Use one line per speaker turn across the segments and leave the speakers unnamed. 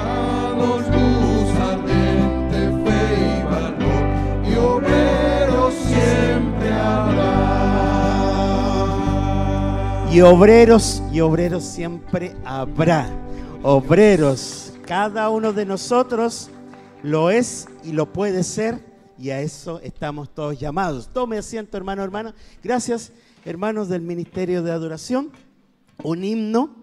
danos luz ardiente, fe y valor, y obreros siempre habrá.
Y obreros siempre habrá. Obreros, cada uno de nosotros lo es y lo puede ser, y a eso estamos todos llamados. Tome asiento, hermano, hermana. Gracias, hermanos del Ministerio de Adoración. Un himno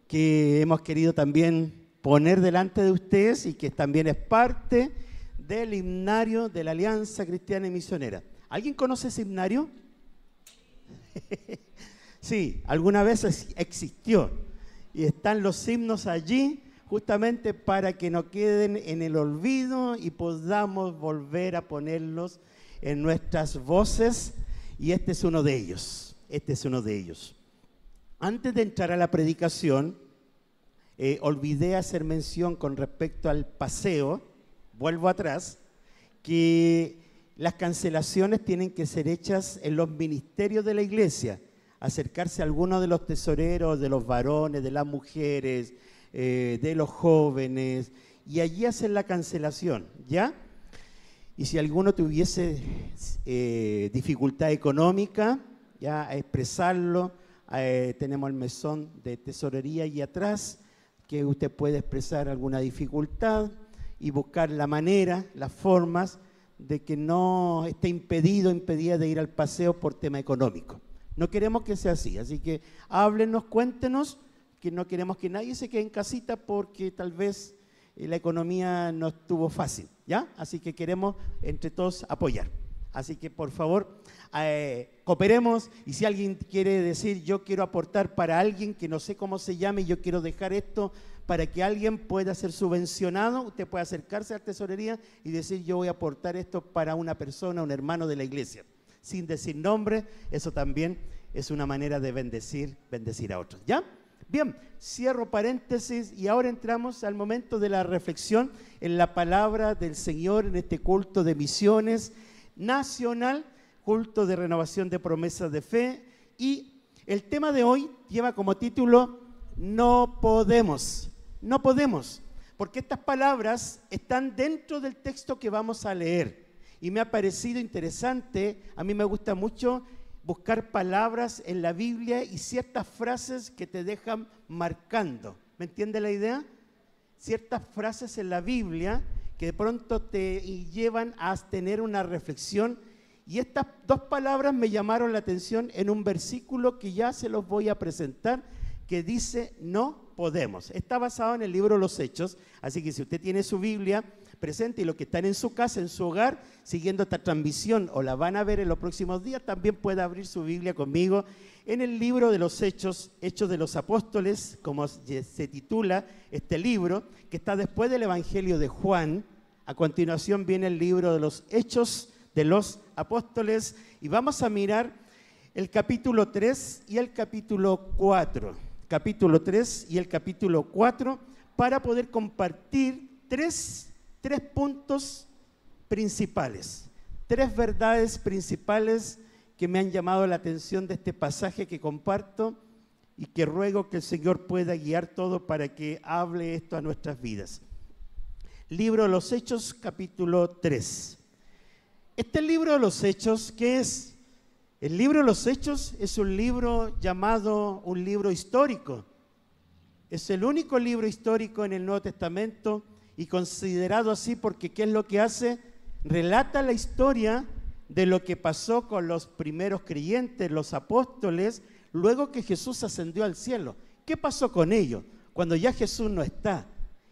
que hemos querido también poner delante de ustedes y que también es parte del himnario de la Alianza Cristiana y Misionera. ¿Alguien conoce ese himnario? Sí, alguna vez existió y están los himnos allí justamente para que no queden en el olvido y podamos volver a ponerlos en nuestras voces, y este es uno de ellos, Antes de entrar a la predicación, olvidé hacer mención con respecto al paseo, vuelvo atrás, que las cancelaciones tienen que ser hechas en los ministerios de la iglesia, acercarse a alguno de los tesoreros, de los varones, de las mujeres, de los jóvenes, y allí hacer la cancelación, ¿ya? Y si alguno tuviese dificultad económica, ya expresarlo, tenemos el mesón de tesorería ahí atrás, que usted puede expresar alguna dificultad y buscar la manera, las formas de que no esté impedida de ir al paseo por tema económico. No queremos que sea así que háblenos, cuéntenos, que no queremos que nadie se quede en casita porque tal vez la economía no estuvo fácil, ¿ya? Así que queremos entre todos apoyar. Así que por favor, cooperemos, y si alguien quiere decir yo quiero aportar para alguien que no sé cómo se llame, yo quiero dejar esto para que alguien pueda ser subvencionado, usted puede acercarse a la tesorería y decir yo voy a aportar esto para una persona, un hermano de la iglesia, sin decir nombre. Eso también es una manera de bendecir a otros, ¿ya? Bien, cierro paréntesis y ahora entramos al momento de la reflexión en la palabra del Señor en este culto de misiones nacional, culto de renovación de promesas de fe, y el tema de hoy lleva como título No podemos, porque estas palabras están dentro del texto que vamos a leer y me ha parecido interesante. A mí me gusta mucho buscar palabras en la Biblia y ciertas frases que te dejan marcando. ¿Me entiende la idea? Ciertas frases en la Biblia que de pronto te llevan a tener una reflexión, y estas dos palabras me llamaron la atención en un versículo que ya se los voy a presentar, que dice no podemos. Está basado en el libro de los Hechos, así que si usted tiene su Biblia presente y los que están en su casa, en su hogar, siguiendo esta transmisión o la van a ver en los próximos días, también puede abrir su Biblia conmigo en el libro de los Hechos, Hechos de los Apóstoles, como se titula este libro, que está después del Evangelio de Juan. A continuación viene el libro de los Hechos de los Apóstoles y vamos a mirar el capítulo 3 y el capítulo 4. Capítulo 3 y el capítulo 4 para poder compartir tres puntos principales, tres verdades principales que me han llamado la atención de este pasaje que comparto y que ruego que el Señor pueda guiar todo para que hable esto a nuestras vidas. Libro de los Hechos, capítulo 3. Este libro de los Hechos, ¿qué es? El libro de los Hechos es un libro llamado un libro histórico. Es el único libro histórico en el Nuevo Testamento y considerado así porque ¿qué es lo que hace? Relata la historia de lo que pasó con los primeros creyentes, los apóstoles, luego que Jesús ascendió al cielo. ¿Qué pasó con ellos cuando ya Jesús no está?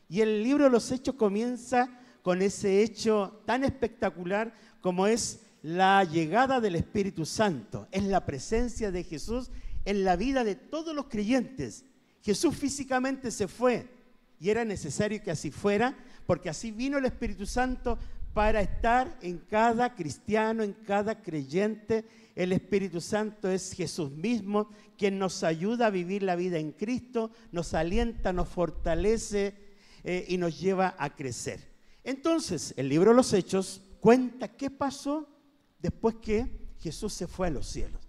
Y el libro de los Hechos comienza con ese hecho tan espectacular como es la llegada del Espíritu Santo. Es la presencia de Jesús en la vida de todos los creyentes. Jesús físicamente se fue y era necesario que así fuera, porque así vino el Espíritu Santo para estar en cada cristiano, en cada creyente. El Espíritu Santo es Jesús mismo, quien nos ayuda a vivir la vida en Cristo, nos alienta, nos fortalece y nos lleva a crecer. Entonces, el libro de los Hechos cuenta qué pasó después que Jesús se fue a los cielos.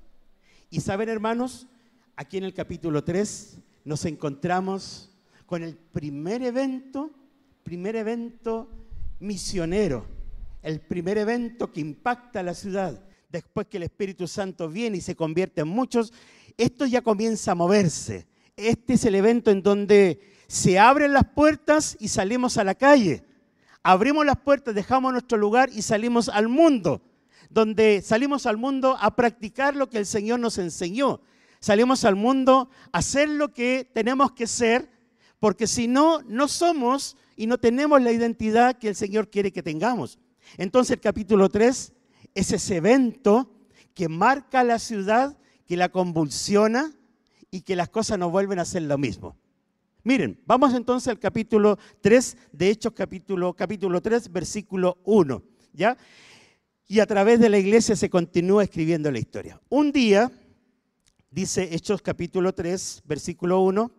Y saben, hermanos, aquí en el capítulo 3 nos encontramos con el primer evento primer evento misionero, el primer evento que impacta a la ciudad. Después que el Espíritu Santo viene y se convierte en muchos, esto ya comienza a moverse. Este es el evento en donde se abren las puertas y salimos a la calle. Abrimos las puertas, dejamos nuestro lugar y salimos al mundo, donde salimos al mundo a practicar lo que el Señor nos enseñó. Salimos al mundo a hacer lo que tenemos que ser, porque si no, no somos y no tenemos la identidad que el Señor quiere que tengamos. Entonces el capítulo 3 es ese evento que marca a la ciudad, que la convulsiona y que las cosas no vuelven a ser lo mismo. Miren, vamos entonces al capítulo 3 de Hechos, capítulo 3, versículo 1, ¿ya? Y a través de la iglesia se continúa escribiendo la historia. Un día, dice Hechos capítulo 3, versículo 1,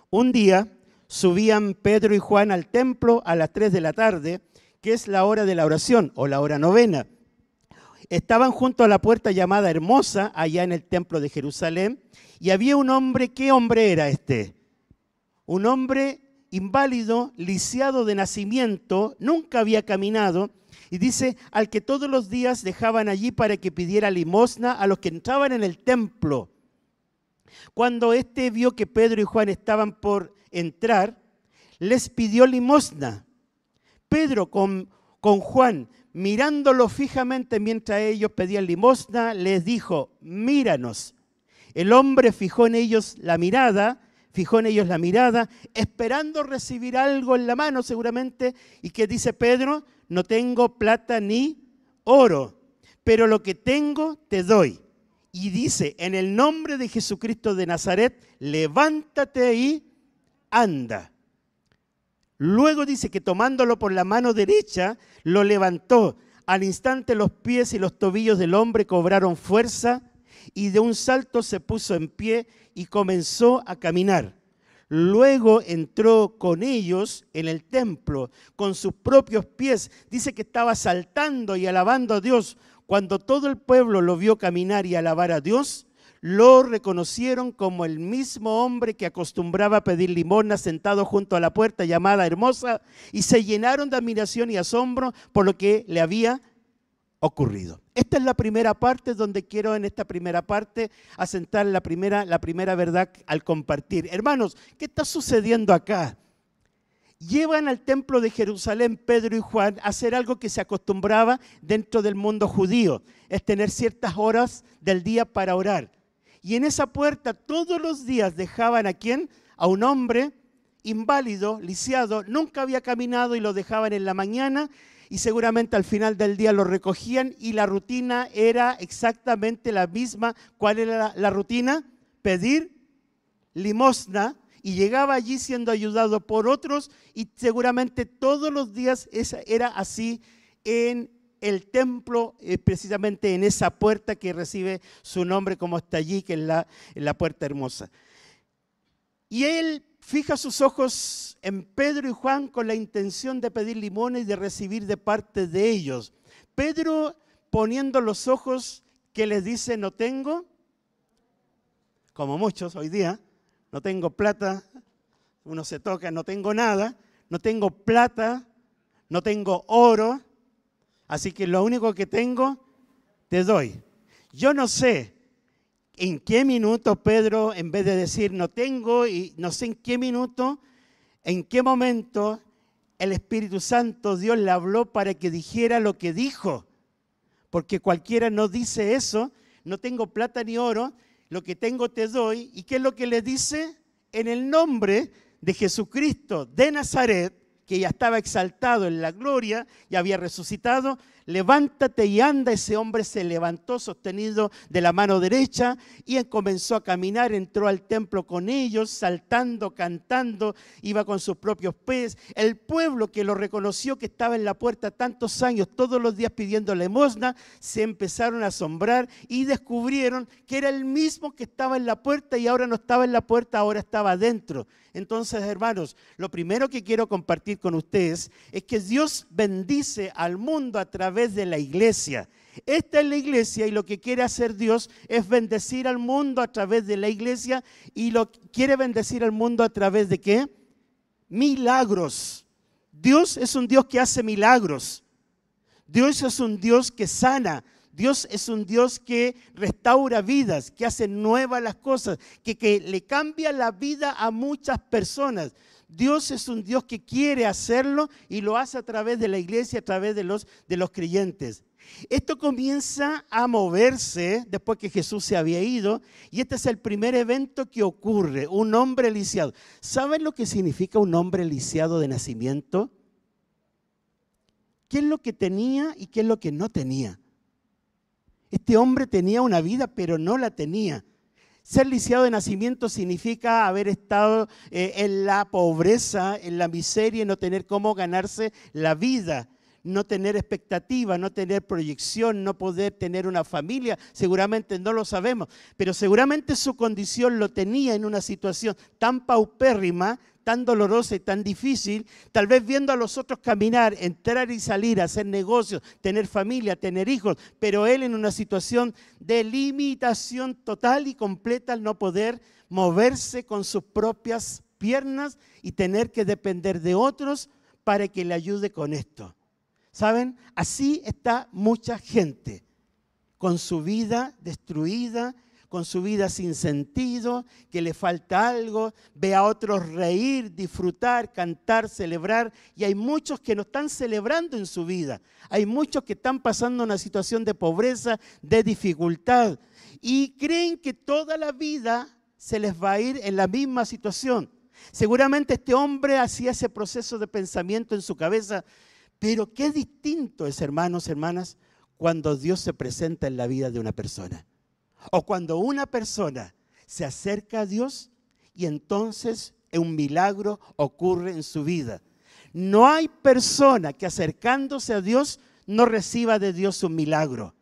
un día subían Pedro y Juan al templo a las 3 de la tarde, que es la hora de la oración o la hora novena. Estaban junto a la puerta llamada Hermosa, allá en el templo de Jerusalén, y había un hombre. ¿Qué hombre era este? Un hombre inválido, lisiado de nacimiento, nunca había caminado, y dice, al que todos los días dejaban allí para que pidiera limosna a los que entraban en el templo. Cuando éste vio que Pedro y Juan estaban por entrar, les pidió limosna. Pedro con Juan, mirándolo fijamente mientras ellos pedían limosna, les dijo, míranos. El hombre fijó en ellos la mirada, esperando recibir algo en la mano seguramente. ¿Y qué dice Pedro? No tengo plata ni oro, pero lo que tengo te doy. Y dice, en el nombre de Jesucristo de Nazaret, levántate y anda. Luego dice que tomándolo por la mano derecha, lo levantó. Al instante los pies y los tobillos del hombre cobraron fuerza y de un salto se puso en pie y comenzó a caminar. Luego entró con ellos en el templo con sus propios pies. Dice que estaba saltando y alabando a Dios. Cuando todo el pueblo lo vio caminar y alabar a Dios, lo reconocieron como el mismo hombre que acostumbraba a pedir limosna sentado junto a la puerta llamada Hermosa, y se llenaron de admiración y asombro por lo que le había ocurrido. Esta es la primera parte donde quiero en esta primera parte asentar la primera verdad al compartir. Hermanos, ¿qué está sucediendo acá? Llevan al templo de Jerusalén Pedro y Juan a hacer algo que se acostumbraba dentro del mundo judío, es tener ciertas horas del día para orar. Y en esa puerta todos los días dejaban ¿a quién? A un hombre inválido, lisiado, nunca había caminado y lo dejaban en la mañana y seguramente al final del día lo recogían y la rutina era exactamente la misma. ¿Cuál era la rutina? Pedir limosna. Y llegaba allí siendo ayudado por otros y seguramente todos los días era así en el templo, precisamente en esa puerta que recibe su nombre como está allí, que es la puerta hermosa. Y él fija sus ojos en Pedro y Juan con la intención de pedir limosna y de recibir de parte de ellos. Pedro poniendo los ojos, que les dice, no tengo, como muchos hoy día, no tengo plata, uno se toca, no tengo nada, no tengo plata, no tengo oro, así que lo único que tengo te doy. Yo no sé en qué minuto Pedro, en vez de decir no tengo, y no sé en qué minuto, en qué momento el Espíritu Santo, Dios le habló para que dijera lo que dijo, porque cualquiera no dice eso, no tengo plata ni oro, lo que tengo te doy. ¿Y qué es lo que le dice? En el nombre de Jesucristo de Nazaret, que ya estaba exaltado en la gloria y había resucitado, levántate y anda. Ese hombre se levantó sostenido de la mano derecha y comenzó a caminar, entró al templo con ellos, saltando, cantando, iba con sus propios pies. El pueblo que lo reconoció, que estaba en la puerta tantos años, todos los días pidiendo limosna, se empezaron a asombrar y descubrieron que era el mismo que estaba en la puerta y ahora no estaba en la puerta, ahora estaba adentro. Entonces, hermanos, lo primero que quiero compartir con ustedes es que Dios bendice al mundo a través de la iglesia. Esta es la iglesia y lo que quiere hacer Dios es bendecir al mundo a través de la iglesia. ¿Y quiere bendecir al mundo a través de qué? milagros. Dios es un Dios que hace milagros. Dios es un Dios que sana. Dios es un Dios que restaura vidas, que hace nuevas las cosas, que le cambia la vida a muchas personas. Dios es un Dios que quiere hacerlo y lo hace a través de la iglesia, a través de los creyentes. Esto comienza a moverse después que Jesús se había ido, y este es el primer evento que ocurre, un hombre lisiado. ¿Saben lo que significa un hombre lisiado de nacimiento? ¿Qué es lo que tenía y qué es lo que no tenía? Este hombre tenía una vida, pero no la tenía. Ser lisiado de nacimiento significa haber estado en la pobreza, en la miseria, y no tener cómo ganarse la vida. No tener expectativa, no tener proyección, no poder tener una familia, seguramente no lo sabemos, pero seguramente su condición lo tenía en una situación tan paupérrima, tan dolorosa y tan difícil, tal vez viendo a los otros caminar, entrar y salir, hacer negocios, tener familia, tener hijos, pero él en una situación de limitación total y completa al no poder moverse con sus propias piernas y tener que depender de otros para que le ayude con esto. ¿Saben? Así está mucha gente, con su vida destruida, con su vida sin sentido, que le falta algo, ve a otros reír, disfrutar, cantar, celebrar, y hay muchos que no están celebrando en su vida. Hay muchos que están pasando una situación de pobreza, de dificultad, y creen que toda la vida se les va a ir en la misma situación. Seguramente este hombre hacía ese proceso de pensamiento en su cabeza. Pero qué distinto es, hermanos, hermanas, cuando Dios se presenta en la vida de una persona. O cuando una persona se acerca a Dios y entonces un milagro ocurre en su vida. No hay persona que acercándose a Dios no reciba de Dios un milagro.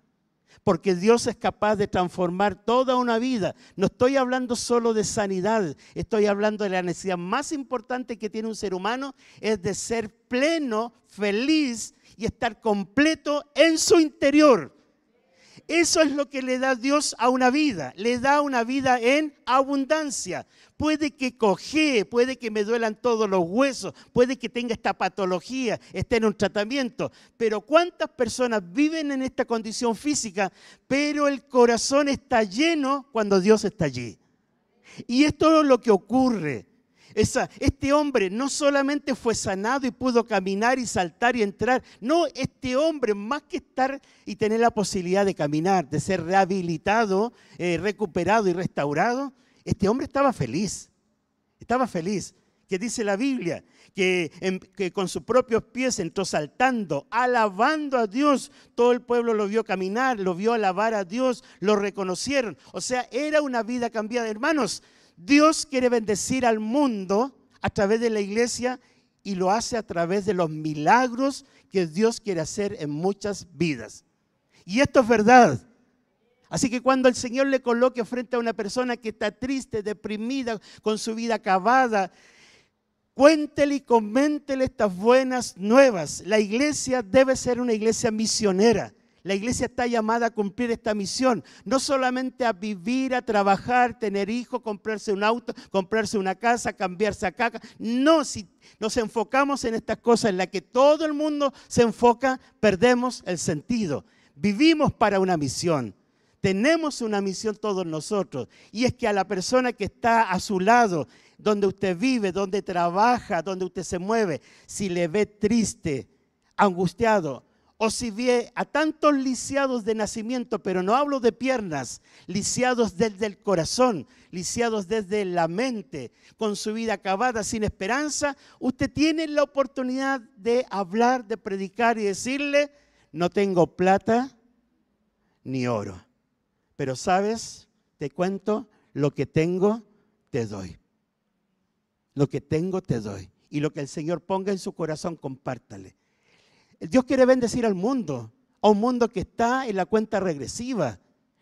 Porque Dios es capaz de transformar toda una vida. No estoy hablando solo de sanidad, estoy hablando de la necesidad más importante que tiene un ser humano, es de ser pleno, feliz y estar completo en su interior. Eso es lo que le da Dios a una vida, le da una vida en abundancia. Puede que cojee, puede que me duelan todos los huesos, puede que tenga esta patología, esté en un tratamiento, pero ¿cuántas personas viven en esta condición física, pero el corazón está lleno cuando Dios está allí? Y esto es lo que ocurre. Este hombre no solamente fue sanado y pudo caminar y saltar y entrar. No, este hombre, más que estar y tener la posibilidad de caminar, de ser rehabilitado, recuperado y restaurado, este hombre estaba feliz. Estaba feliz. Que dice la Biblia, que con sus propios pies entró saltando, alabando a Dios. Todo el pueblo lo vio caminar, lo vio alabar a Dios, lo reconocieron. O sea, era una vida cambiada. Hermanos, Dios quiere bendecir al mundo a través de la iglesia y lo hace a través de los milagros que Dios quiere hacer en muchas vidas. Y esto es verdad. Así que cuando el Señor le coloque frente a una persona que está triste, deprimida, con su vida acabada, cuéntele y coméntele estas buenas nuevas. La iglesia debe ser una iglesia misionera. La iglesia está llamada a cumplir esta misión, no solamente a vivir, a trabajar, tener hijos, comprarse un auto, comprarse una casa, cambiarse acá. No, si nos enfocamos en estas cosas en las que todo el mundo se enfoca, perdemos el sentido. Vivimos para una misión. Tenemos una misión todos nosotros, y es que a la persona que está a su lado, donde usted vive, donde trabaja, donde usted se mueve, si le ve triste, angustiado, o si ve a tantos lisiados de nacimiento, pero no hablo de piernas, lisiados desde el corazón, lisiados desde la mente, con su vida acabada, sin esperanza, usted tiene la oportunidad de hablar, de predicar y decirle: no tengo plata ni oro, pero sabes, te cuento, lo que tengo te doy. Lo que tengo te doy. Y lo que el Señor ponga en su corazón, compártale. Dios quiere bendecir al mundo, a un mundo que está en la cuenta regresiva,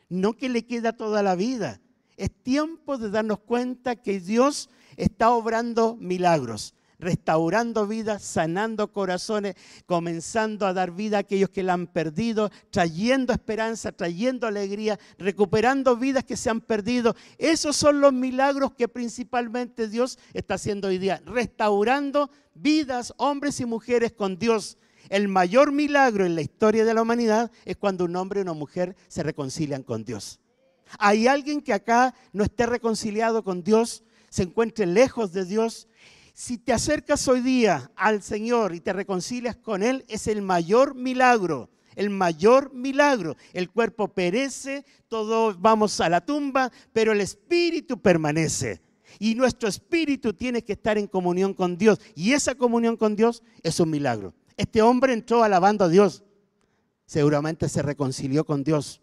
no que le queda toda la vida. Es tiempo de darnos cuenta que Dios está obrando milagros. restaurando vidas, sanando corazones, comenzando a dar vida a aquellos que la han perdido, trayendo esperanza, trayendo alegría, recuperando vidas que se han perdido. Esos son los milagros que principalmente Dios está haciendo hoy día, restaurando vidas, hombres y mujeres con Dios. El mayor milagro en la historia de la humanidad es cuando un hombre y una mujer se reconcilian con Dios. ¿Hay alguien que acá no esté reconciliado con Dios, se encuentre lejos de Dios? Si te acercas hoy día al Señor y te reconcilias con Él, es el mayor milagro. El mayor milagro. El cuerpo perece, todos vamos a la tumba, pero el espíritu permanece. Y nuestro espíritu tiene que estar en comunión con Dios. Y esa comunión con Dios es un milagro. Este hombre entró alabando a Dios. Seguramente se reconcilió con Dios.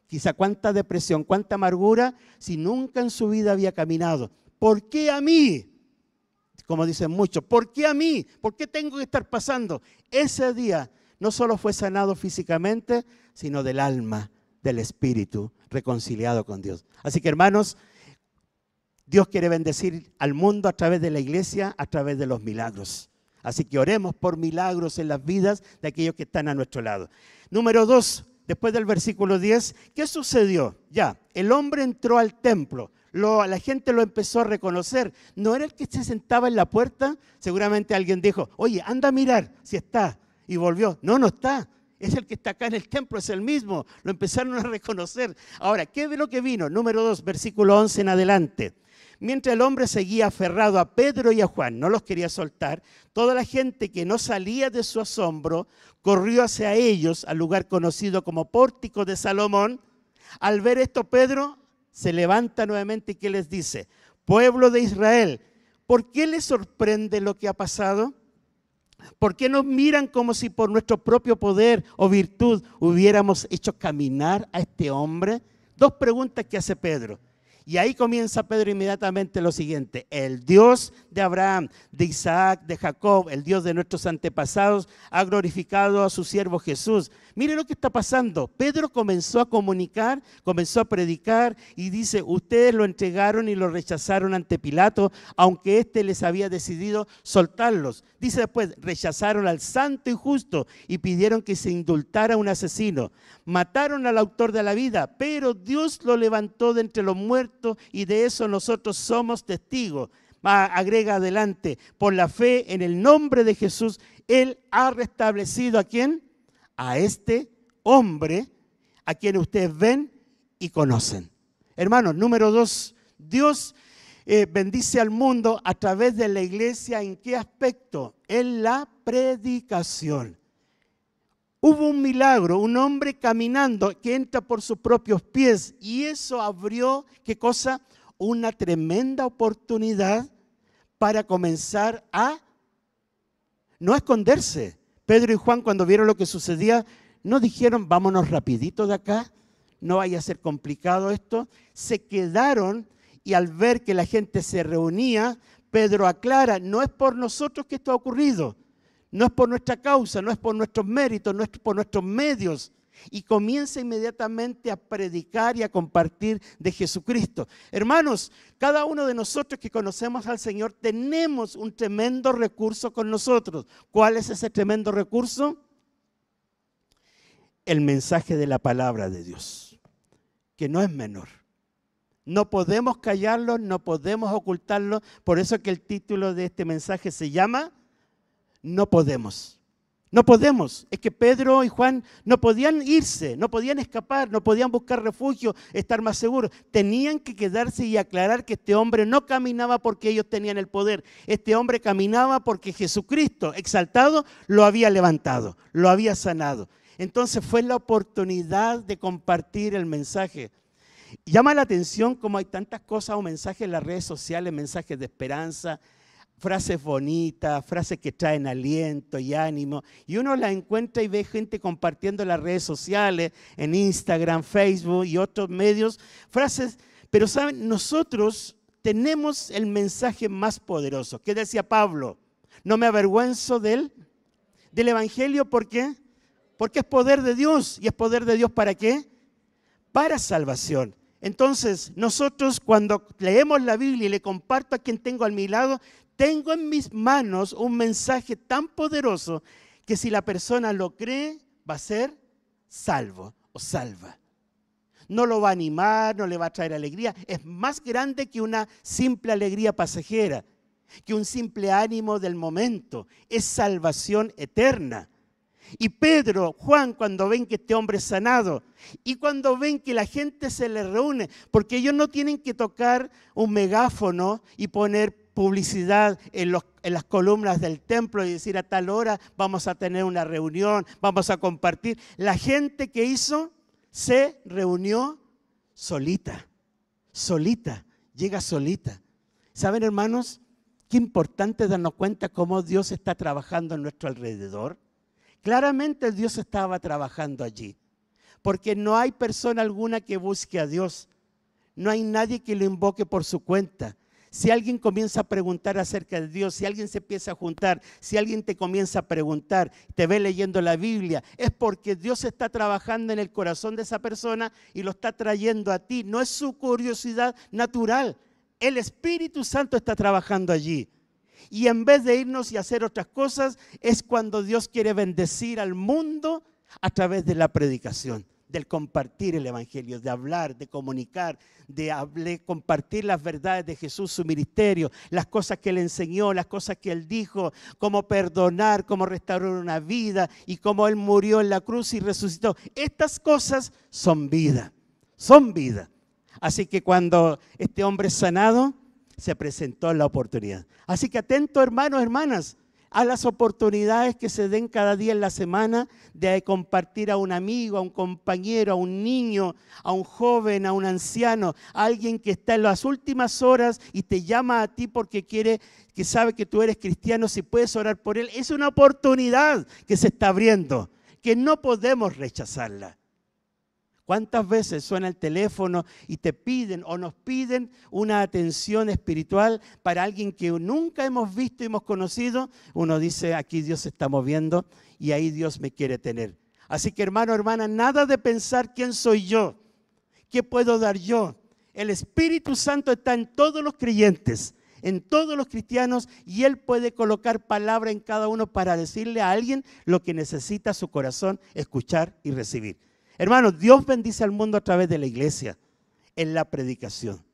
Quizá cuánta depresión, cuánta amargura, si nunca en su vida había caminado. ¿Por qué a mí? Como dicen muchos, ¿por qué a mí? ¿Por qué tengo que estar pasando? Ese día no solo fue sanado físicamente, sino del alma, del espíritu, reconciliado con Dios. Así que, hermanos, Dios quiere bendecir al mundo a través de la iglesia, a través de los milagros. Así que oremos por milagros en las vidas de aquellos que están a nuestro lado. Número 2, después del versículo 10, ¿qué sucedió? Ya, el hombre entró al templo. La gente lo empezó a reconocer. ¿No era el que se sentaba en la puerta? Seguramente alguien dijo, oye, anda a mirar si está. Y volvió. No, no está. Es el que está acá en el templo, es el mismo. Lo empezaron a reconocer. Ahora, ¿qué es lo que vino? Número 2, versículo 11 en adelante. Mientras el hombre seguía aferrado a Pedro y a Juan, no los quería soltar, toda la gente que no salía de su asombro corrió hacia ellos al lugar conocido como Pórtico de Salomón. Al ver esto, Pedro se levanta nuevamente y ¿qué les dice? Pueblo de Israel, ¿por qué les sorprende lo que ha pasado? ¿Por qué nos miran como si por nuestro propio poder o virtud hubiéramos hecho caminar a este hombre? Dos preguntas que hace Pedro. Y ahí comienza Pedro inmediatamente lo siguiente: el Dios de Abraham, de Isaac, de Jacob, el Dios de nuestros antepasados, ha glorificado a su siervo Jesús. Mire lo que está pasando. Pedro comenzó a comunicar, comenzó a predicar y dice, ustedes lo entregaron y lo rechazaron ante Pilato, aunque éste les había decidido soltarlos. Dice después, rechazaron al santo y justo y pidieron que se indultara a un asesino. Mataron al autor de la vida, pero Dios lo levantó de entre los muertos y de eso nosotros somos testigos. Agrega adelante, por la fe en el nombre de Jesús, Él ha restablecido ¿a quién? A este hombre, a quien ustedes ven y conocen. Hermanos, número 2, Dios bendice al mundo a través de la iglesia. ¿En qué aspecto? En la predicación. Hubo un milagro, un hombre caminando que entra por sus propios pies y eso abrió, ¿qué cosa? Una tremenda oportunidad para comenzar a no esconderse. Pedro y Juan, cuando vieron lo que sucedía, no dijeron, vámonos rapidito de acá, no vaya a ser complicado esto. Se quedaron y al ver que la gente se reunía, Pedro aclara, no es por nosotros que esto ha ocurrido, no es por nuestra causa, no es por nuestros méritos, no es por nuestros medios. Y comienza inmediatamente a predicar y a compartir de Jesucristo. Hermanos, cada uno de nosotros que conocemos al Señor tenemos un tremendo recurso con nosotros. ¿Cuál es ese tremendo recurso? El mensaje de la palabra de Dios, que no es menor. No podemos callarlo, no podemos ocultarlo. Por eso que el título de este mensaje se llama No podemos. No podemos. Es que Pedro y Juan no podían irse, no podían escapar, no podían buscar refugio, estar más seguros. Tenían que quedarse y aclarar que este hombre no caminaba porque ellos tenían el poder. Este hombre caminaba porque Jesucristo, exaltado, lo había levantado, lo había sanado. Entonces fue la oportunidad de compartir el mensaje. Llama la atención cómo hay tantas cosas o mensajes en las redes sociales, mensajes de esperanza, frases bonitas, frases que traen aliento y ánimo, y uno las encuentra y ve gente compartiendo en las redes sociales, en Instagram, Facebook y otros medios, frases, pero saben, nosotros tenemos el mensaje más poderoso. ¿Qué decía Pablo? No me avergüenzo del Evangelio, ¿por qué? Porque es poder de Dios, y es poder de Dios ¿para qué? Para salvación. Entonces, nosotros cuando leemos la Biblia y le comparto a quien tengo a mi lado, Tengo en mis manos un mensaje tan poderoso que si la persona lo cree, va a ser salvo o salva. No lo va a animar, no le va a traer alegría. Es más grande que una simple alegría pasajera, que un simple ánimo del momento. Es salvación eterna. Y Pedro, Juan, cuando ven que este hombre es sanado y cuando ven que la gente se le reúne, porque ellos no tienen que tocar un megáfono y poner publicidad en las columnas del templo y decir a tal hora vamos a tener una reunión, vamos a compartir. La gente que hizo se reunió solita, llega solita. ¿Saben, hermanos? Qué importante darnos cuenta cómo Dios está trabajando en nuestro alrededor. Claramente Dios estaba trabajando allí, porque no hay persona alguna que busque a Dios. No hay nadie que lo invoque por su cuenta. Si alguien comienza a preguntar acerca de Dios, si alguien se empieza a juntar, si alguien te comienza a preguntar, te ve leyendo la Biblia, es porque Dios está trabajando en el corazón de esa persona y lo está trayendo a ti. No es su curiosidad natural. El Espíritu Santo está trabajando allí. Y en vez de irnos y hacer otras cosas, es cuando Dios quiere bendecir al mundo a través de la predicación, del compartir el Evangelio, de hablar, de comunicar, de compartir las verdades de Jesús, su ministerio, las cosas que Él enseñó, las cosas que Él dijo, cómo perdonar, cómo restaurar una vida y cómo Él murió en la cruz y resucitó. Estas cosas son vida, son vida. Así que cuando este hombre es sanado, se presentó la oportunidad. Así que atento, hermanos, hermanas, a las oportunidades que se den cada día en la semana de compartir a un amigo, a un compañero, a un niño, a un joven, a un anciano, a alguien que está en las últimas horas y te llama a ti porque quiere, que sabe que tú eres cristiano, si puedes orar por él. Es una oportunidad que se está abriendo, que no podemos rechazarla. ¿Cuántas veces suena el teléfono y te piden o nos piden una atención espiritual para alguien que nunca hemos visto y hemos conocido? Uno dice, aquí Dios se está moviendo y ahí Dios me quiere tener. Así que, hermano, hermana, nada de pensar quién soy yo, qué puedo dar yo. El Espíritu Santo está en todos los creyentes, en todos los cristianos, y Él puede colocar palabra en cada uno para decirle a alguien lo que necesita su corazón escuchar y recibir. Hermanos, Dios bendice al mundo a través de la iglesia, en la predicación.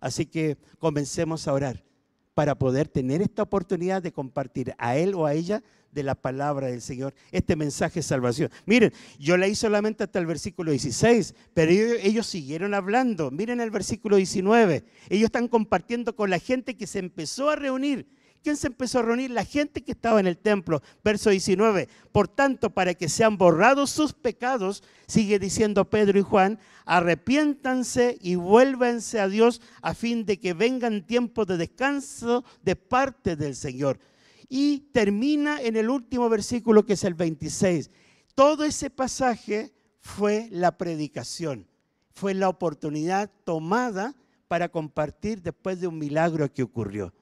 Así que comencemos a orar para poder tener esta oportunidad de compartir a él o a ella de la palabra del Señor, este mensaje de salvación. Miren, yo leí solamente hasta el versículo 16, pero ellos siguieron hablando. Miren el versículo 19. Ellos están compartiendo con la gente que se empezó a reunir. ¿Quién se empezó a reunir? La gente que estaba en el templo. Verso 19. Por tanto, para que sean borrados sus pecados, sigue diciendo Pedro y Juan, arrepiéntanse y vuélvanse a Dios a fin de que vengan tiempos de descanso de parte del Señor. Y termina en el último versículo, que es el 26. Todo ese pasaje fue la predicación, fue la oportunidad tomada para compartir después de un milagro que ocurrió.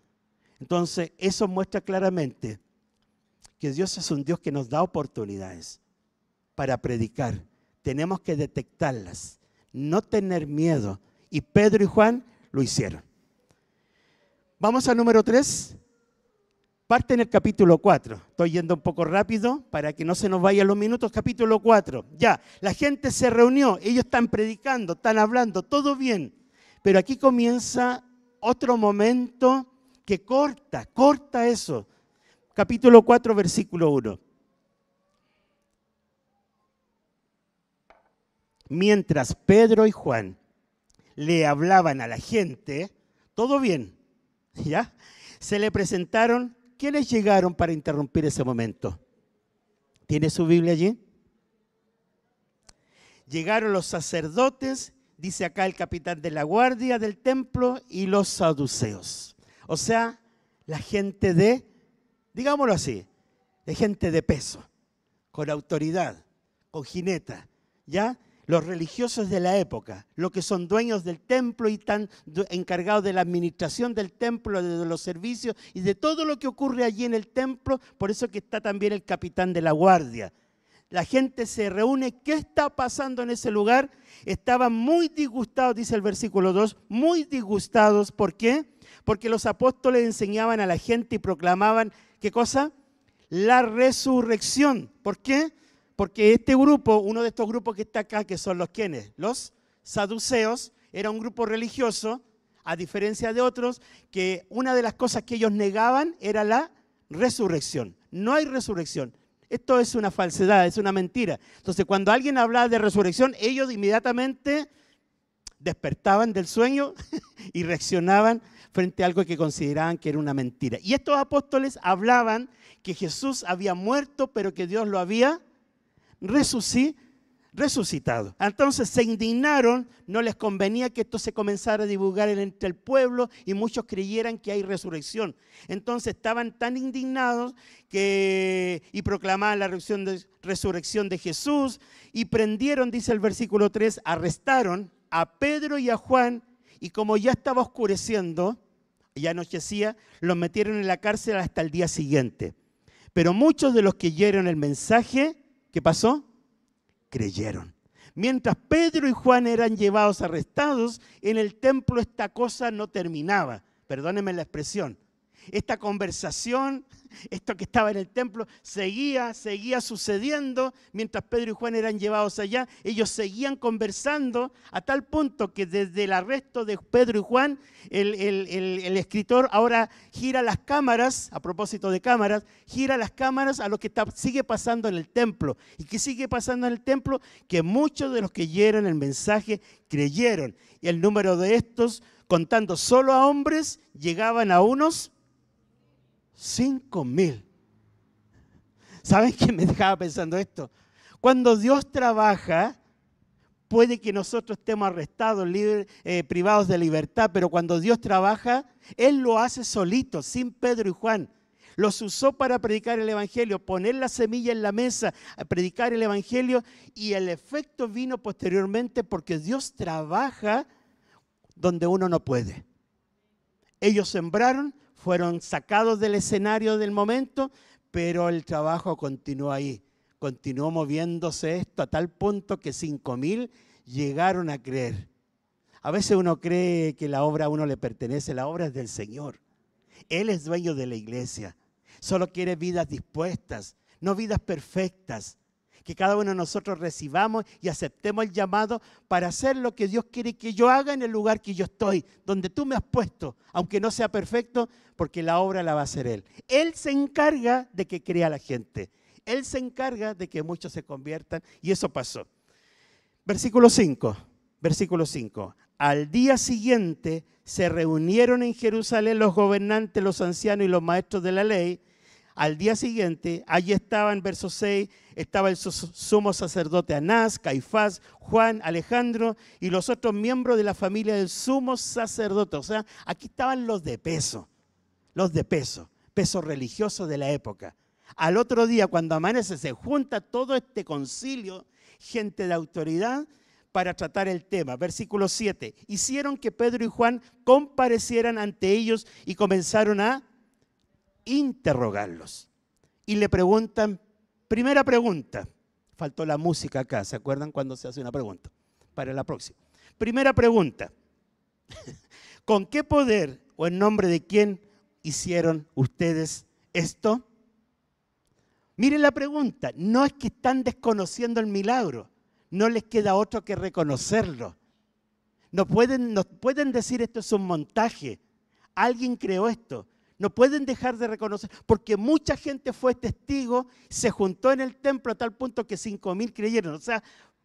Entonces, eso muestra claramente que Dios es un Dios que nos da oportunidades para predicar. Tenemos que detectarlas, no tener miedo. Y Pedro y Juan lo hicieron. Vamos al número 3. Parte en el capítulo 4. Estoy yendo un poco rápido para que no se nos vayan los minutos. Capítulo 4. Ya, la gente se reunió, ellos están predicando, están hablando, todo bien. Pero aquí comienza otro momento que corta eso. Capítulo 4, versículo 1. Mientras Pedro y Juan le hablaban a la gente, todo bien, ¿ya? Se le presentaron, ¿quiénes llegaron para interrumpir ese momento? ¿Tiene su Biblia allí? Llegaron los sacerdotes, dice acá el capitán de la guardia del templo, y los saduceos. O sea, la gente de, digámoslo así, de gente de peso, con autoridad, con jineta, ¿ya? Los religiosos de la época, los que son dueños del templo y están encargados de la administración del templo, de los servicios y de todo lo que ocurre allí en el templo. Por eso que está también el capitán de la guardia. La gente se reúne. ¿Qué está pasando en ese lugar? Estaban muy disgustados, dice el versículo 2, muy disgustados. ¿Por qué? Porque los apóstoles enseñaban a la gente y proclamaban, ¿qué cosa? La resurrección. ¿Por qué? Porque este grupo, uno de estos grupos que está acá, que son los ¿quiénes? Los saduceos, era un grupo religioso, a diferencia de otros, que una de las cosas que ellos negaban era la resurrección. No hay resurrección. Esto es una falsedad, es una mentira. Entonces, cuando alguien hablaba de resurrección, ellos inmediatamente despertaban del sueño y reaccionaban frente a algo que consideraban que era una mentira. Y estos apóstoles hablaban que Jesús había muerto, pero que Dios lo había resucitado. Entonces se indignaron, no les convenía que esto se comenzara a divulgar entre el pueblo y muchos creyeran que hay resurrección. Entonces estaban tan indignados y proclamaban la resurrección de Jesús y prendieron, dice el versículo 3, arrestaron a Pedro y a Juan y como ya estaba oscureciendo, ya anochecía, los metieron en la cárcel hasta el día siguiente. Pero muchos de los que oyeron el mensaje, ¿qué pasó? Creyeron. Mientras Pedro y Juan eran llevados arrestados, en el templo esta cosa no terminaba. Perdónenme la expresión. Esta conversación, esto que estaba en el templo, seguía sucediendo. Mientras Pedro y Juan eran llevados allá, ellos seguían conversando a tal punto que desde el arresto de Pedro y Juan, el escritor ahora gira las cámaras, a propósito de cámaras, gira las cámaras a lo que sigue pasando en el templo. ¿Y qué sigue pasando en el templo? Que muchos de los que oyeron el mensaje creyeron. Y el número de estos, contando solo a hombres, llegaban a unos 5,000. ¿Saben qué me dejaba pensando esto? Cuando Dios trabaja, puede que nosotros estemos arrestados, privados de libertad, pero cuando Dios trabaja, Él lo hace solito, sin Pedro y Juan. Los usó para predicar el Evangelio, poner la semilla en la mesa, predicar el Evangelio, y el efecto vino posteriormente porque Dios trabaja donde uno no puede. Ellos sembraron, fueron sacados del escenario del momento, pero el trabajo continuó ahí. Continuó moviéndose esto a tal punto que 5,000 llegaron a creer. A veces uno cree que la obra a uno le pertenece, la obra es del Señor. Él es dueño de la iglesia. Solo quiere vidas dispuestas, no vidas perfectas. Que cada uno de nosotros recibamos y aceptemos el llamado para hacer lo que Dios quiere que yo haga en el lugar que yo estoy, donde tú me has puesto, aunque no sea perfecto, porque la obra la va a hacer Él. Él se encarga de que crea la gente. Él se encarga de que muchos se conviertan y eso pasó. Versículo 5. Al día siguiente se reunieron en Jerusalén los gobernantes, los ancianos y los maestros de la ley. Al día siguiente, allí estaban, verso 6, estaba el sumo sacerdote Anás, Caifás, Juan, Alejandro y los otros miembros de la familia del sumo sacerdote. O sea, aquí estaban los de peso religioso de la época. Al otro día, cuando amanece, se junta todo este concilio, gente de autoridad, para tratar el tema. Versículo 7. Hicieron que Pedro y Juan comparecieran ante ellos y comenzaron a interrogarlos. Y le preguntan, primera pregunta, faltó la música acá, ¿se acuerdan cuando se hace una pregunta? Para la próxima. Primera pregunta, ¿con qué poder o en nombre de quién hicieron ustedes esto? Miren la pregunta, no es que están desconociendo el milagro, no les queda otro que reconocerlo. No pueden decir esto es un montaje, alguien creó esto. No pueden dejar de reconocer, porque mucha gente fue testigo, se juntó en el templo a tal punto que 5,000 creyeron. O sea,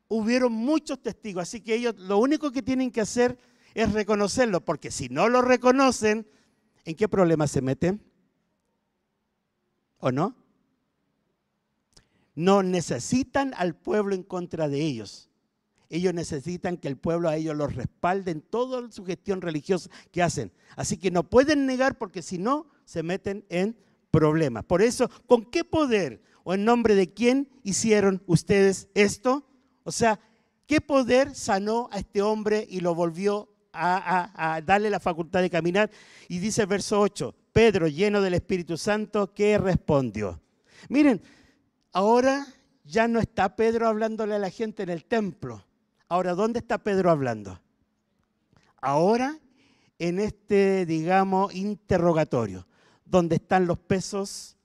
hubieron muchos testigos, así que ellos lo único que tienen que hacer es reconocerlo, porque si no lo reconocen, ¿en qué problema se meten? ¿O no? No necesitan al pueblo en contra de ellos. Ellos necesitan que el pueblo a ellos los respalde en toda su gestión religiosa que hacen. Así que no pueden negar porque si no, se meten en problemas. Por eso, ¿con qué poder o en nombre de quién hicieron ustedes esto? O sea, ¿qué poder sanó a este hombre y lo volvió a darle la facultad de caminar? Y dice el verso 8, Pedro, lleno del Espíritu Santo, ¿qué respondió? Miren, ahora ya no está Pedro hablándole a la gente en el templo. Ahora, ¿dónde está Pedro hablando? Ahora, en este, digamos, interrogatorio, donde están los pesos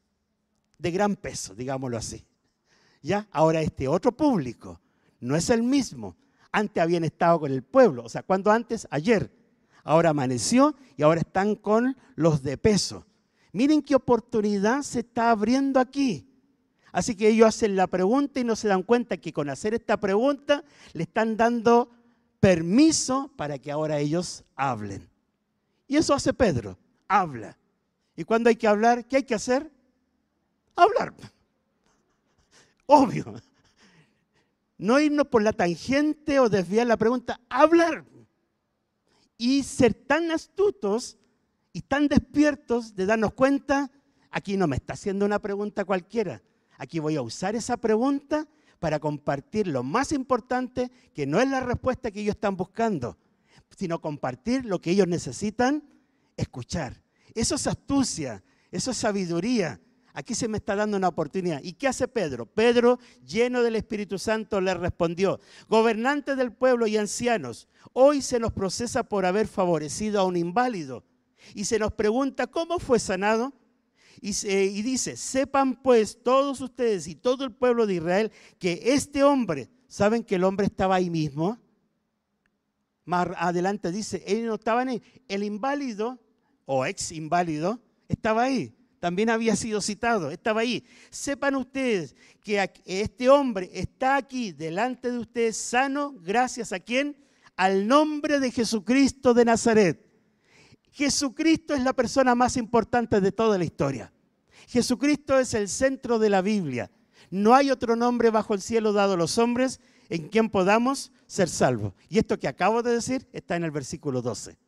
de gran peso, digámoslo así. ¿Ya? Ahora este otro público no es el mismo. Antes habían estado con el pueblo, o sea, ¿cuándo antes? Ayer. Ahora amaneció y ahora están con los de peso. Miren qué oportunidad se está abriendo aquí. Así que ellos hacen la pregunta y no se dan cuenta que con hacer esta pregunta le están dando permiso para que ahora ellos hablen. Y eso hace Pedro, habla. Y cuando hay que hablar, ¿qué hay que hacer? Hablar. Obvio. No irnos por la tangente o desviar la pregunta, hablar. Y ser tan astutos y tan despiertos de darnos cuenta, aquí no me está haciendo una pregunta cualquiera. Aquí voy a usar esa pregunta para compartir lo más importante, que no es la respuesta que ellos están buscando, sino compartir lo que ellos necesitan escuchar. Eso es astucia, eso es sabiduría. Aquí se me está dando una oportunidad. ¿Y qué hace Pedro? Pedro, lleno del Espíritu Santo, le respondió: gobernantes del pueblo y ancianos, hoy se nos procesa por haber favorecido a un inválido. Y se nos pregunta cómo fue sanado. Y dice: sepan pues todos ustedes y todo el pueblo de Israel que este hombre, ¿saben que el hombre estaba ahí mismo? Más adelante dice, él no estaba ahí. El inválido o ex inválido estaba ahí. También había sido citado, estaba ahí. Sepan ustedes que este hombre está aquí delante de ustedes sano, gracias a ¿quién? Al nombre de Jesucristo de Nazaret. Jesucristo es la persona más importante de toda la historia. Jesucristo es el centro de la Biblia. No hay otro nombre bajo el cielo dado a los hombres en quien podamos ser salvos. Y esto que acabo de decir está en el versículo 12.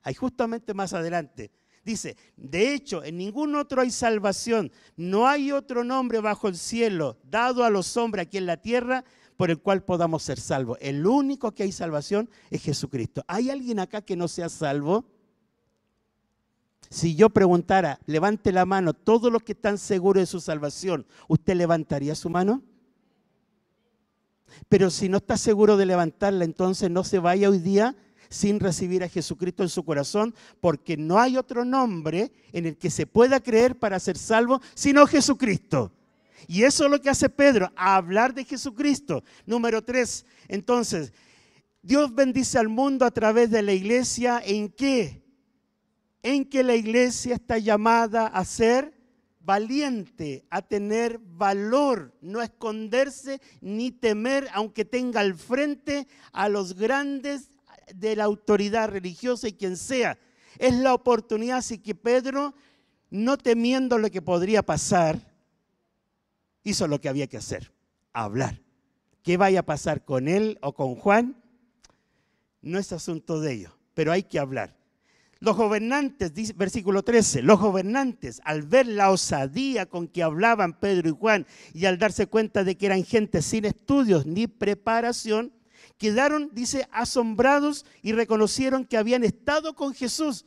Ahí justamente más adelante. Dice, de hecho, en ningún otro hay salvación. No hay otro nombre bajo el cielo dado a los hombres aquí en la tierra por el cual podamos ser salvos. El único que hay salvación es Jesucristo. ¿Hay alguien acá que no sea salvo? Si yo preguntara, levante la mano, todos los que están seguros de su salvación, ¿usted levantaría su mano? Pero si no está seguro de levantarla, entonces no se vaya hoy día sin recibir a Jesucristo en su corazón, porque no hay otro nombre en el que se pueda creer para ser salvo, sino Jesucristo. Y eso es lo que hace Pedro, hablar de Jesucristo. Número 3, entonces, Dios bendice al mundo a través de la iglesia, ¿en qué? En que la iglesia está llamada a ser valiente, a tener valor, no esconderse ni temer, aunque tenga al frente a los grandes de la autoridad religiosa y quien sea. Es la oportunidad, así que Pedro, no temiendo lo que podría pasar, hizo lo que había que hacer, hablar. ¿Qué vaya a pasar con él o con Juan? No es asunto de ellos, pero hay que hablar. Los gobernantes, dice, versículo 13, los gobernantes al ver la osadía con que hablaban Pedro y Juan y al darse cuenta de que eran gente sin estudios ni preparación, quedaron, dice, asombrados y reconocieron que habían estado con Jesús.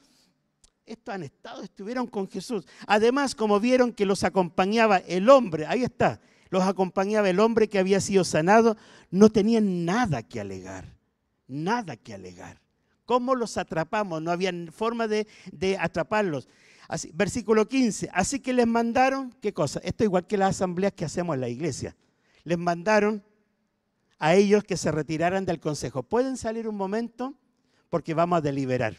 Estos estuvieron con Jesús. Además, como vieron que los acompañaba el hombre, ahí está, los acompañaba el hombre que había sido sanado, no tenían nada que alegar, nada que alegar. ¿Cómo los atrapamos? No había forma de atraparlos. Así, versículo 15, así que les mandaron, ¿qué cosa? Esto igual que las asambleas que hacemos en la iglesia. Les mandaron a ellos que se retiraran del consejo. ¿Pueden salir un momento? Porque vamos a deliberar.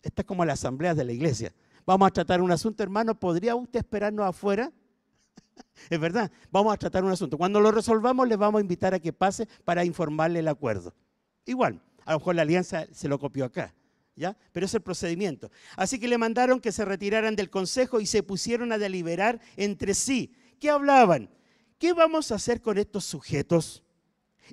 Esta es como la asamblea de la iglesia. Vamos a tratar un asunto, hermano. ¿Podría usted esperarnos afuera? Es verdad, vamos a tratar un asunto. Cuando lo resolvamos, les vamos a invitar a que pase para informarle el acuerdo. Igual. A lo mejor la alianza se lo copió acá, ¿ya? Pero es el procedimiento. Así que le mandaron que se retiraran del consejo y se pusieron a deliberar entre sí. ¿Qué hablaban? ¿Qué vamos a hacer con estos sujetos?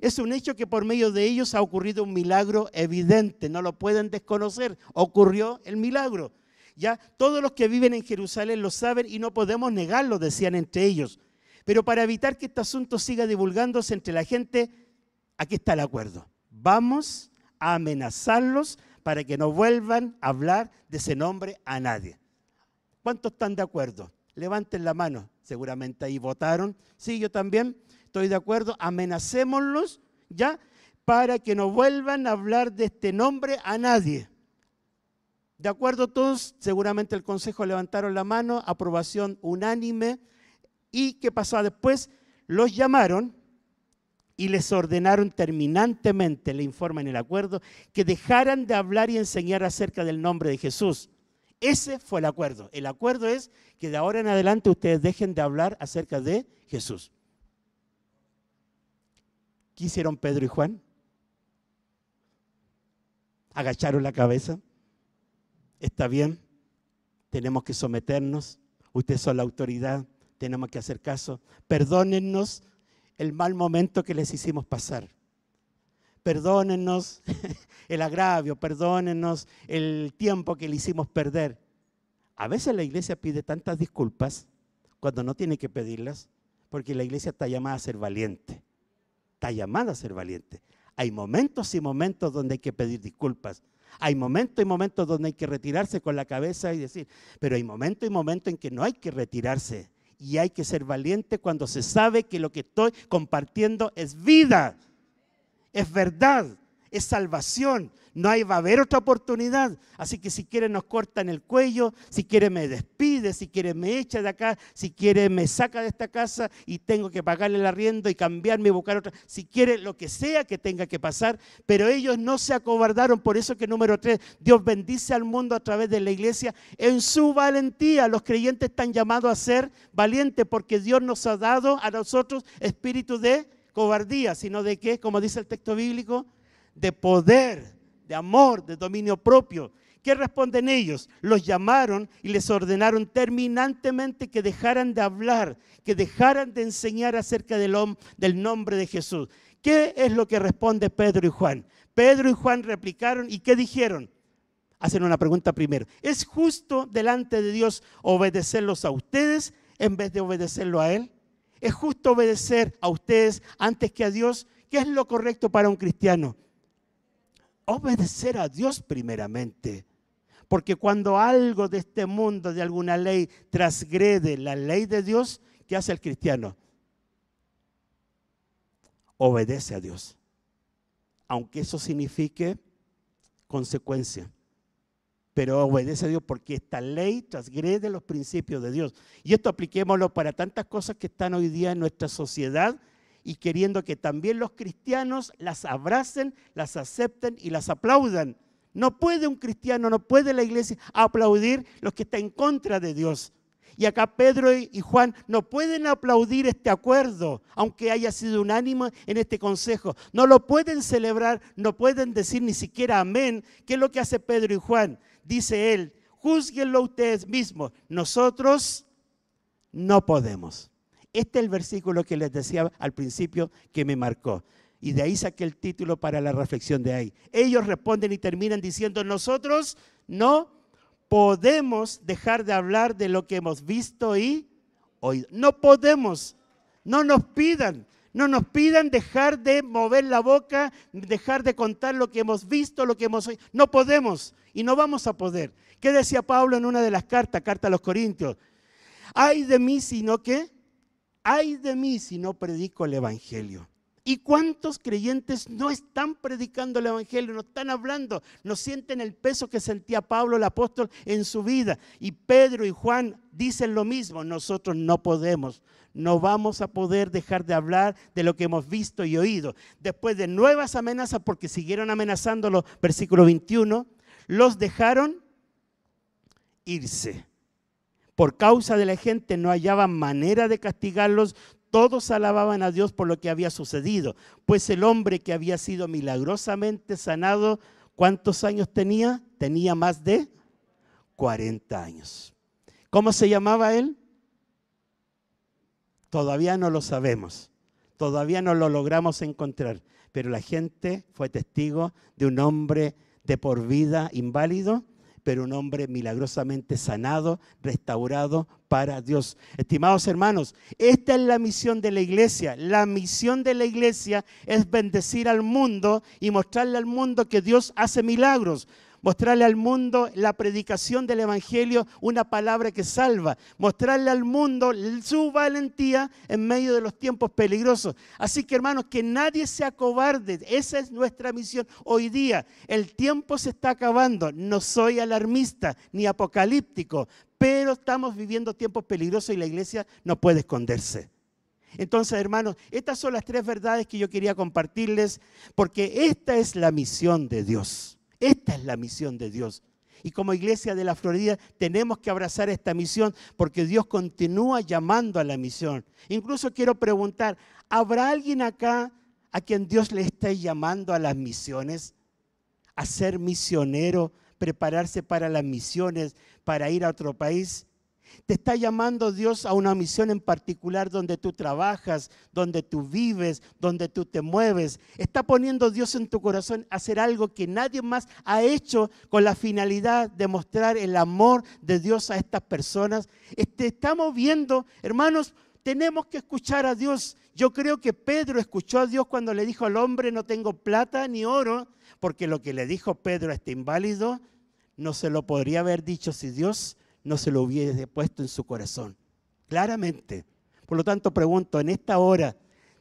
Es un hecho que por medio de ellos ha ocurrido un milagro evidente, no lo pueden desconocer. Ocurrió el milagro. Ya todos los que viven en Jerusalén lo saben y no podemos negarlo, decían entre ellos. Pero para evitar que este asunto siga divulgándose entre la gente, aquí está el acuerdo. Vamos a amenazarlos para que no vuelvan a hablar de ese nombre a nadie. ¿Cuántos están de acuerdo? Levanten la mano. Seguramente ahí votaron. Sí, yo también estoy de acuerdo. Amenacémoslos, ¿ya? Para que no vuelvan a hablar de este nombre a nadie. ¿De acuerdo todos? Seguramente el consejo levantaron la mano, aprobación unánime. ¿Y qué pasó después? Los llamaron y les ordenaron terminantemente, le informan el acuerdo, que dejaran de hablar y enseñar acerca del nombre de Jesús. Ese fue el acuerdo. El acuerdo es que de ahora en adelante ustedes dejen de hablar acerca de Jesús. ¿Qué hicieron Pedro y Juan? Agacharon la cabeza. Está bien, tenemos que someternos. Ustedes son la autoridad, tenemos que hacer caso. Perdónennos el mal momento que les hicimos pasar. Perdónennos el agravio, perdónennos el tiempo que le hicimos perder. A veces la iglesia pide tantas disculpas cuando no tiene que pedirlas, porque la iglesia está llamada a ser valiente. Está llamada a ser valiente. Hay momentos y momentos donde hay que pedir disculpas. Hay momentos y momentos donde hay que retirarse con la cabeza y decir, pero hay momentos y momentos en que no hay que retirarse. Y hay que ser valiente cuando se sabe que lo que estoy compartiendo es vida. Es verdad, es salvación, no va a haber otra oportunidad. Así que si quiere nos cortan el cuello, si quiere me despide, si quiere me echa de acá, si quiere me saca de esta casa y tengo que pagarle el arriendo y cambiarme y buscar otra. Si quiere lo que sea que tenga que pasar, pero ellos no se acobardaron. Por eso que número 3, Dios bendice al mundo a través de la iglesia en su valentía. Los creyentes están llamados a ser valientes porque Dios nos ha dado a nosotros espíritu de cobardía, sino de qué, como dice el texto bíblico, de poder, de amor, de dominio propio. ¿Qué responden ellos? Los llamaron y les ordenaron terminantemente que dejaran de hablar, que dejaran de enseñar acerca del nombre de Jesús. ¿Qué es lo que responde Pedro y Juan? Pedro y Juan replicaron y ¿qué dijeron? Hacen una pregunta primero. ¿Es justo delante de Dios obedecerlos a ustedes en vez de obedecerlo a Él? ¿Es justo obedecer a ustedes antes que a Dios? ¿Qué es lo correcto para un cristiano? Obedecer a Dios primeramente. Porque cuando algo de este mundo, de alguna ley, transgrede la ley de Dios, ¿qué hace el cristiano? Obedece a Dios. Aunque eso signifique consecuencia. Pero obedece a Dios porque esta ley transgrede los principios de Dios. Y esto apliquémoslo para tantas cosas que están hoy día en nuestra sociedad y queriendo que también los cristianos las abracen, las acepten y las aplaudan. No puede un cristiano, no puede la iglesia aplaudir los que están en contra de Dios. Y acá Pedro y Juan no pueden aplaudir este acuerdo, aunque haya sido unánime en este consejo. No lo pueden celebrar, no pueden decir ni siquiera amén. ¿Qué es lo que hace Pedro y Juan? Dice él, júzguenlo ustedes mismos, nosotros no podemos. Este es el versículo que les decía al principio que me marcó. Y de ahí saqué el título para la reflexión de ahí. Ellos responden y terminan diciendo, nosotros no podemos dejar de hablar de lo que hemos visto y oído. No podemos, no nos pidan dejar de mover la boca, dejar de contar lo que hemos visto, lo que hemos oído. No podemos y no vamos a poder. ¿Qué decía Pablo en una de las carta a los Corintios? Ay de mí si no predico el evangelio. ¿Y cuántos creyentes no están predicando el evangelio, no están hablando, no sienten el peso que sentía Pablo el apóstol en su vida? Y Pedro y Juan dicen lo mismo, nosotros no podemos, no vamos a poder dejar de hablar de lo que hemos visto y oído. Después de nuevas amenazas, porque siguieron amenazándolos, versículo 21, los dejaron irse. Por causa de la gente no hallaban manera de castigarlos. Todos alababan a Dios por lo que había sucedido, pues el hombre que había sido milagrosamente sanado, ¿cuántos años tenía? Tenía más de 40 años. ¿Cómo se llamaba él? Todavía no lo sabemos, todavía no lo logramos encontrar, pero la gente fue testigo de un hombre de por vida inválido, pero un hombre milagrosamente sanado, restaurado para Dios. Estimados hermanos, esta es la misión de la iglesia. La misión de la iglesia es bendecir al mundo y mostrarle al mundo que Dios hace milagros. Mostrarle al mundo la predicación del Evangelio, una palabra que salva. Mostrarle al mundo su valentía en medio de los tiempos peligrosos. Así que, hermanos, que nadie sea cobarde. Esa es nuestra misión hoy día. El tiempo se está acabando. No soy alarmista ni apocalíptico, pero estamos viviendo tiempos peligrosos y la iglesia no puede esconderse. Entonces, hermanos, estas son las 3 verdades que yo quería compartirles, porque esta es la misión de Dios. Esta es la misión de Dios. Y como iglesia de la Florida tenemos que abrazar esta misión porque Dios continúa llamando a la misión. Incluso quiero preguntar, ¿habrá alguien acá a quien Dios le esté llamando a las misiones? A ser misionero, prepararse para las misiones, para ir a otro país. Te está llamando Dios a una misión en particular donde tú trabajas, donde tú vives, donde tú te mueves. Está poniendo Dios en tu corazón a hacer algo que nadie más ha hecho con la finalidad de mostrar el amor de Dios a estas personas. Estamos viendo, hermanos, tenemos que escuchar a Dios. Yo creo que Pedro escuchó a Dios cuando le dijo al hombre, no tengo plata ni oro, porque lo que le dijo Pedro a este inválido no se lo podría haber dicho si Dios no se lo hubiese puesto en su corazón, claramente. Por lo tanto, pregunto, en esta hora,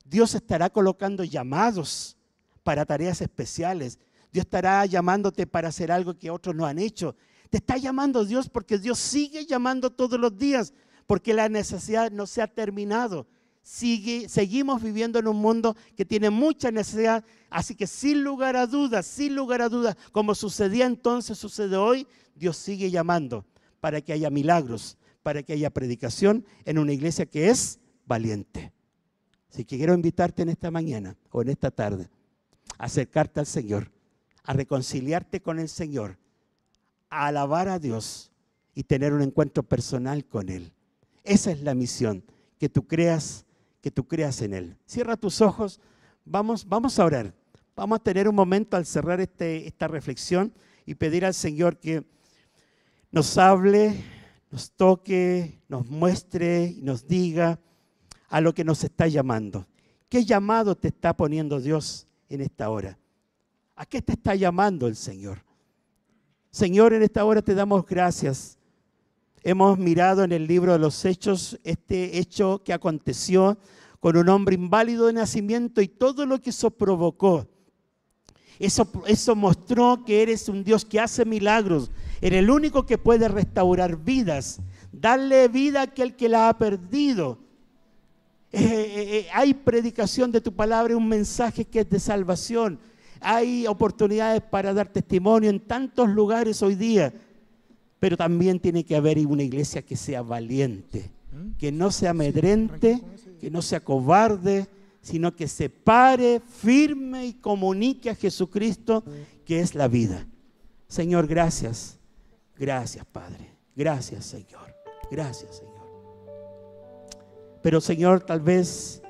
Dios estará colocando llamados para tareas especiales. Dios estará llamándote para hacer algo que otros no han hecho. Te está llamando Dios porque Dios sigue llamando todos los días, porque la necesidad no se ha terminado. Seguimos viviendo en un mundo que tiene mucha necesidad, así que sin lugar a dudas, como sucedía entonces, sucede hoy, Dios sigue llamando para que haya milagros, para que haya predicación en una iglesia que es valiente. Así que quiero invitarte en esta mañana o en esta tarde a acercarte al Señor, a reconciliarte con el Señor, a alabar a Dios y tener un encuentro personal con Él. Esa es la misión, que tú creas en Él. Cierra tus ojos, vamos a orar. Vamos a tener un momento al cerrar esta reflexión y pedir al Señor que nos hable, nos toque, nos muestre y nos diga a lo que nos está llamando. ¿Qué llamado te está poniendo Dios en esta hora? ¿A qué te está llamando el Señor? Señor, en esta hora te damos gracias. Hemos mirado en el libro de los Hechos este hecho que aconteció con un hombre inválido de nacimiento y todo lo que eso provocó. Eso mostró que eres un Dios que hace milagros. Eres el único que puede restaurar vidas, darle vida a aquel que la ha perdido. Hay predicación de tu palabra, un mensaje que es de salvación. Hay oportunidades para dar testimonio en tantos lugares hoy día. Pero también tiene que haber una iglesia que sea valiente, que no sea amedrente, que no sea cobarde, sino que se pare firme y comunique a Jesucristo, que es la vida. Señor, gracias. Gracias, Padre. Gracias, Señor. Gracias, Señor. Pero, Señor, tal vez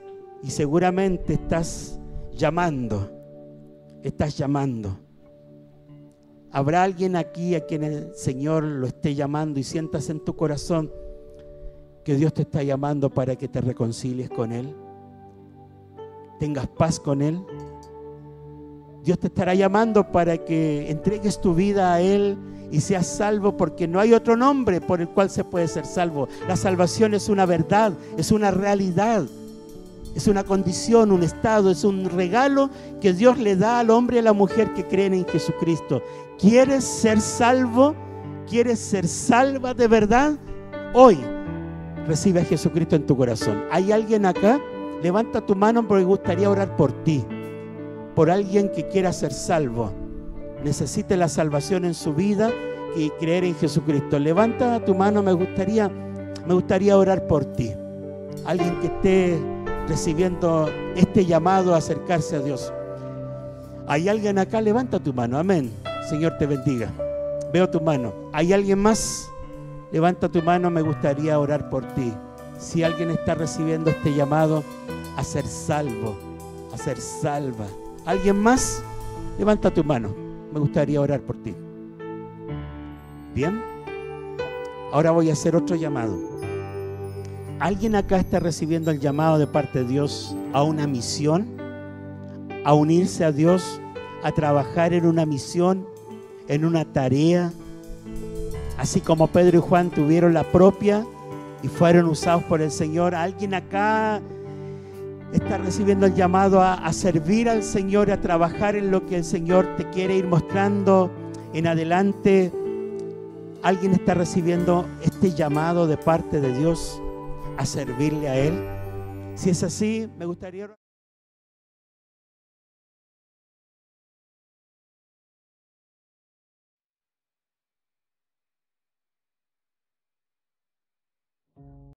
y seguramente estás llamando. ¿Habrá alguien aquí a quien el Señor lo esté llamando y sientas en tu corazón que Dios te está llamando para que te reconcilies con Él? Tengas paz con Él. Dios te estará llamando para que entregues tu vida a Él y seas salvo, porque no hay otro nombre por el cual se puede ser salvo. La salvación es una verdad, es una realidad. Es una condición, un estado, es un regalo que Dios le da al hombre y a la mujer que creen en Jesucristo. ¿Quieres ser salvo? ¿Quieres ser salva de verdad? Hoy recibe a Jesucristo en tu corazón. ¿Hay alguien acá? Levanta tu mano porque me gustaría orar por ti. Por alguien que quiera ser salvo, necesite la salvación en su vida y creer en Jesucristo. Levanta tu mano, me gustaría orar por ti. Alguien que esté recibiendo este llamado a acercarse a Dios. ¿Hay alguien acá? Levanta tu mano. Amén. Señor te bendiga. Veo tu mano. ¿Hay alguien más? Levanta tu mano, me gustaría orar por ti. Si alguien está recibiendo este llamado a ser salvo, a ser salva. ¿Alguien más? Levanta tu mano. Me gustaría orar por ti. Bien. Ahora voy a hacer otro llamado. ¿Alguien acá está recibiendo el llamado de parte de Dios a una misión? A unirse a Dios, a trabajar en una misión en una tarea, así como Pedro y Juan tuvieron la propia y fueron usados por el Señor. ¿Alguien acá está recibiendo el llamado a servir al Señor, a trabajar en lo que el Señor te quiere ir mostrando en adelante? ¿Alguien está recibiendo este llamado de parte de Dios a servirle a Él? Si es así, me gustaría...